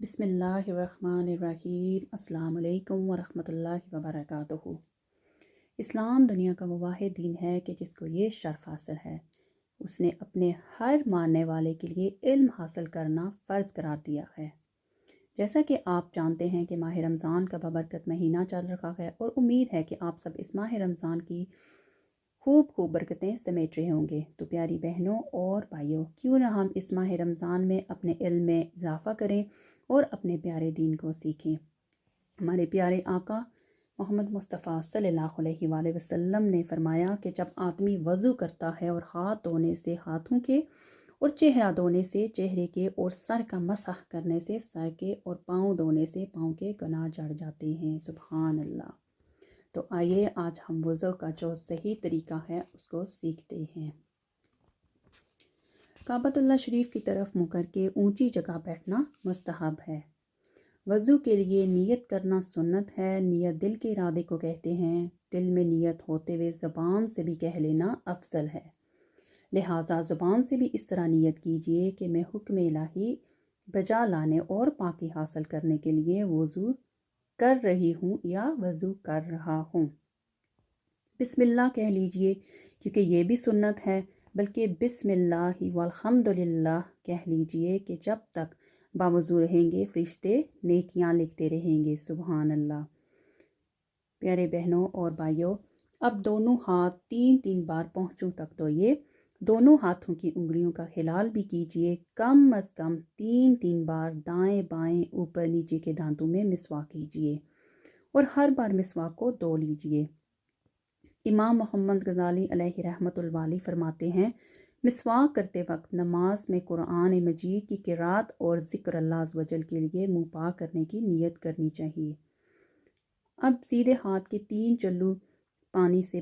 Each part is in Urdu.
بسم اللہ الرحمن الرحیم۔ السلام علیکم ورحمۃ اللہ وبرکاتہ۔ اسلام دنیا کا وہ واحد دین ہے کہ جس کو یہ شرف حاصل ہے، اس نے اپنے ہر ماننے والے کے لیے علم حاصل کرنا فرض قرار دیا ہے۔ جیسا کہ آپ جانتے ہیں کہ ماہ رمضان کا بابرکت مہینہ چل رہا ہے، اور امید ہے کہ آپ سب اس ماہ رمضان کی خوب برکتیں سمیٹ رہے ہوں گے۔ تو پیاری بہنوں اور بھائیوں، کیوں نہ ہم اس ماہ رمضان میں اپنے علم میں اضافہ کریں اور اپنے پیارے دین کو سیکھیں۔ ہمارے پیارے آقا محمد مصطفیٰ صلی اللہ علیہ وآلہ وسلم نے فرمایا کہ جب آدمی وضو کرتا ہے اور ہاتھ دھونے سے ہاتھوں کے اور چہرہ دھونے سے چہرے کے اور سر کا مسح کرنے سے سر کے اور پاؤں دھونے سے پاؤں کے گناہ جڑ جاتے ہیں۔ سبحان اللہ۔ تو آئیے آج ہم وضو کا جو صحیح طریقہ ہے اس کو سیکھتے ہیں۔ کعبۃ اللہ شریف کی طرف منہ کر کے اونچی جگہ بیٹھنا مستحب ہے۔ وضو کے لیے نیت کرنا سنت ہے۔ نیت دل کے ارادے کو کہتے ہیں۔ دل میں نیت ہوتے ہوئے زبان سے بھی کہہ لینا افضل ہے، لہٰذا زبان سے بھی اس طرح نیت کیجیے کہ میں حکم الہی بجا لانے اور پاکی حاصل کرنے کے لیے وضو کر رہی ہوں یا وضو کر رہا ہوں۔ بسم اللہ کہہ لیجئے، کیونکہ یہ بھی سنت ہے، بلکہ بسم اللہ والحمدللہ کہہ لیجئے کہ جب تک باوضو رہیں گے فرشتے نیکیاں لکھتے رہیں گے۔ سبحان اللہ۔ پیارے بہنوں اور بھائیوں، اب دونوں ہاتھ تین بار پہنچوں تک دھوئیے۔ دونوں ہاتھوں کی انگلیوں کا ہلال بھی کیجئے۔ کم از کم تین بار دائیں بائیں اوپر نیچے کے دانتوں میں مسواک کیجئے اور ہر بار مسواک کو دھو لیجئے۔ امام محمد غزالی علیہ رحمۃ اللہ فرماتے ہیں، مسواک کرتے وقت نماز میں قرآن مجید کی قرات اور ذکر اللہ عز و جل کے لیے منہ پاک کرنے کی نیت کرنی چاہیے۔ اب سیدھے ہاتھ کے 3 چلو پانی سے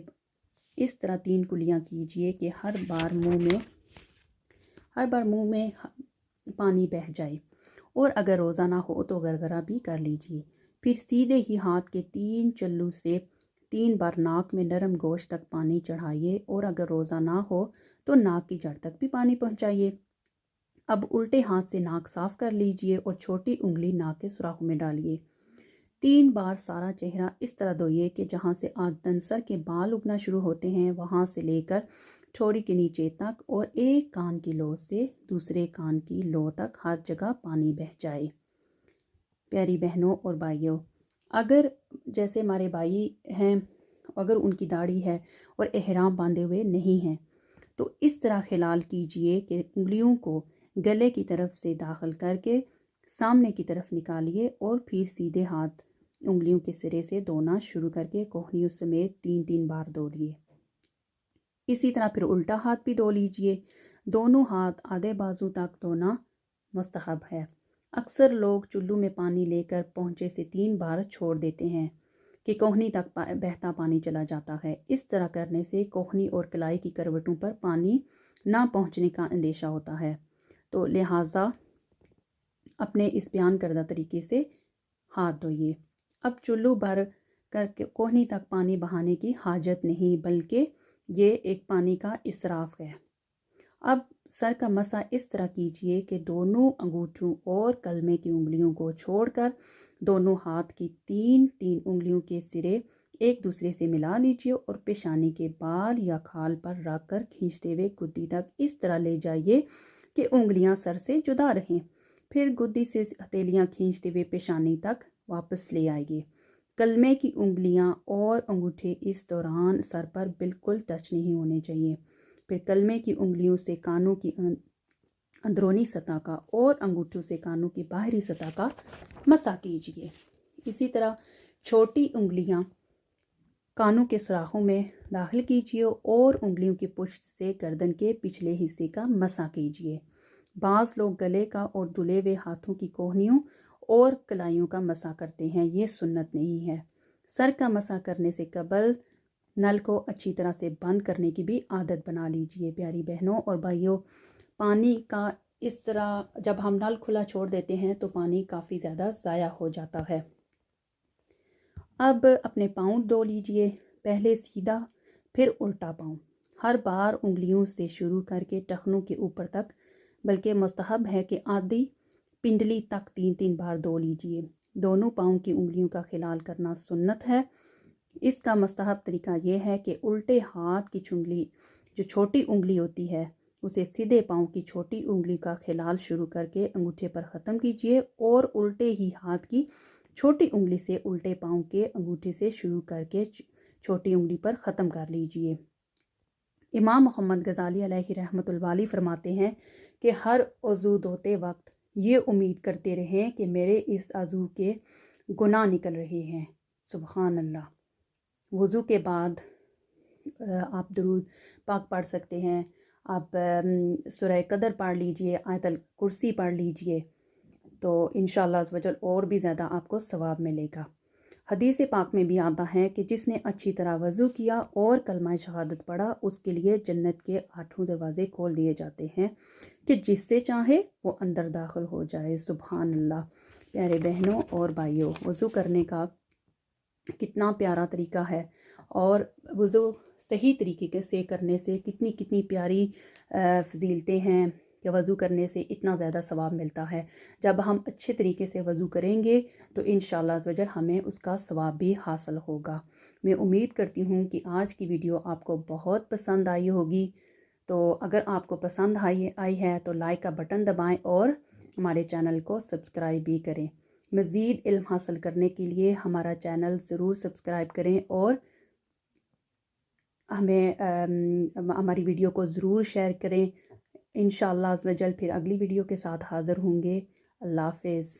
اس طرح 3 کلیاں کیجئے کہ ہر بار منہ میں پانی بہہ جائے، اور اگر روزہ نہ ہو تو گرگرہ بھی کر لیجئے۔ پھر سیدھے ہی ہاتھ کے 3 چلو سے 3 بار ناک میں نرم گوشت تک پانی چڑھائیے، اور اگر روزہ نہ ہو تو ناک کی جڑ تک بھی پانی پہنچائیے۔ اب الٹے ہاتھ سے ناک صاف کر لیجئے اور چھوٹی انگلی ناک کے سوراخوں میں ڈالیے۔ 3 بار سارا چہرہ اس طرح دھوئیے کہ جہاں سے آدن سر کے بال اگنا شروع ہوتے ہیں وہاں سے لے کر ٹھوڑی کے نیچے تک، اور ایک کان کی لو سے دوسرے کان کی لو تک ہر جگہ پانی بہہ جائے۔ پیاری بہنوں اور بھائیوں، اگر جیسے ہمارے بھائی ہیں، اگر ان کی داڑھی ہے اور احرام باندھے ہوئے نہیں ہیں تو اس طرح خلال کیجئے کہ انگلیوں کو گلے کی طرف سے داخل کر کے سامنے کی طرف نکالیے، اور پھر سیدھے ہاتھ انگلیوں کے سرے سے دھونا شروع کر کے کوہنیوں سمیت 3 بار دھو لیے۔ اسی طرح پھر الٹا ہاتھ بھی دھو لیجئے۔ دونوں ہاتھ آدھے بازو تک دھونا مستحب ہے۔ اکثر لوگ چلو میں پانی لے کر پونچے سے 3 بار چھوڑ دیتے ہیں کہ کوہنی تک بہتا پانی چلا جاتا ہے۔ اس طرح کرنے سے کوہنی اور کلائی کی کروٹوں پر پانی نہ پہنچنے کا اندیشہ ہوتا ہے، تو لہٰذا اپنے اس بیان کردہ طریقے سے ہاتھ دھوئیے۔ اب چلو بھر کر کوہنی تک پانی بہانے کی حاجت نہیں، بلکہ یہ ایک پانی کا اسراف ہے۔ اب سر کا مسح اس طرح کیجئے کہ دونوں انگوٹھوں اور کلمے کی انگلیوں کو چھوڑ کر دونوں ہاتھ کی 3 انگلیوں کے سرے ایک دوسرے سے ملا لیجئے، اور پیشانی کے بال یا کھال پر رکھ کر کھینچتے ہوئے گدی تک اس طرح لے جائیے کہ انگلیاں سر سے جدا رہیں۔ پھر گدی سے ہتھیلیاں کھینچتے ہوئے پیشانی تک واپس لے آئیے۔ کلمے کی انگلیاں اور انگوٹھے اس دوران سر پر بالکل ٹچ نہیں ہونے چاہیے۔ پھر کلمے کی انگلیوں سے کانوں کی اندرونی سطح کا اور انگوٹھوں سے کانوں کی باہری سطح کا مسح کیجیے۔ اسی طرح چھوٹی انگلیاں کانوں کے سوراخوں میں داخل کیجیے اور انگلیوں کی پشت سے گردن کے پچھلے حصے کا مسح کیجیے۔ بعض لوگ گلے کا اور دھلے ہوئے ہاتھوں کی کوہنیوں اور کلائیوں کا مسح کرتے ہیں، یہ سنت نہیں ہے۔ سر کا مسح کرنے سے قبل نل کو اچھی طرح سے بند کرنے کی بھی عادت بنا لیجئے۔ پیاری بہنوں اور بھائیوں، پانی کا اس طرح جب ہم نل کھلا چھوڑ دیتے ہیں تو پانی کافی زیادہ ضائع ہو جاتا ہے۔ اب اپنے پاؤں دھو لیجئے، پہلے سیدھا پھر الٹا پاؤں، ہر بار انگلیوں سے شروع کر کے ٹخنوں کے اوپر تک، بلکہ مستحب ہے کہ آدھی پنڈلی تک 3 بار دھو لیجئے۔ دونوں پاؤں کی انگلیوں کا خلال کرنا سنت ہے۔ اس کا مستحب طریقہ یہ ہے کہ الٹے ہاتھ کی چنگلی جو چھوٹی انگلی ہوتی ہے اسے سیدھے پاؤں کی چھوٹی انگلی کا خلال شروع کر کے انگوٹھے پر ختم کیجئے، اور الٹے ہی ہاتھ کی چھوٹی انگلی سے الٹے پاؤں کے انگوٹھے سے شروع کر کے چھوٹی انگلی پر ختم کر لیجئے۔ امام محمد غزالی علیہ رحمۃ اللہ فرماتے ہیں کہ ہر وضو دھوتے وقت یہ امید کرتے رہیں کہ میرے اس عضو کے گناہ نکل رہے ہیں۔ سبحان اللہ۔ وضو کے بعد آپ درود پاک پڑھ سکتے ہیں، آپ سورہ قدر پڑھ لیجئے، آیت الکرسی پڑھ لیجئے، تو انشاءاللہ عز و جل اور بھی زیادہ آپ کو ثواب ملے گا۔ حدیث پاک میں بھی آتا ہے کہ جس نے اچھی طرح وضو کیا اور کلمہ شہادت پڑھا اس کے لیے جنت کے 8 دروازے کھول دیے جاتے ہیں کہ جس سے چاہے وہ اندر داخل ہو جائے۔ سبحان اللہ۔ پیارے بہنوں اور بھائیوں، وضو کرنے کا کتنا پیارا طریقہ ہے، اور وضو صحیح طریقے سے کرنے سے کتنی پیاری فضیلتیں ہیں کہ وضو کرنے سے اتنا زیادہ ثواب ملتا ہے۔ جب ہم اچھے طریقے سے وضو کریں گے تو انشاءاللہ عز و جل ہمیں اس کا ثواب بھی حاصل ہوگا۔ میں امید کرتی ہوں کہ آج کی ویڈیو آپ کو بہت پسند آئی ہوگی، تو اگر آپ کو پسند آئی ہے تو لائک کا بٹن دبائیں اور ہمارے چینل کو سبسکرائب بھی کریں۔ مزید علم حاصل کرنے کے لیے ہمارا چینل ضرور سبسکرائب کریں، اور ہماری ویڈیو کو ضرور شیئر کریں۔ انشاءاللہ عز و جل پھر اگلی ویڈیو کے ساتھ حاضر ہوں گے۔ اللہ حافظ۔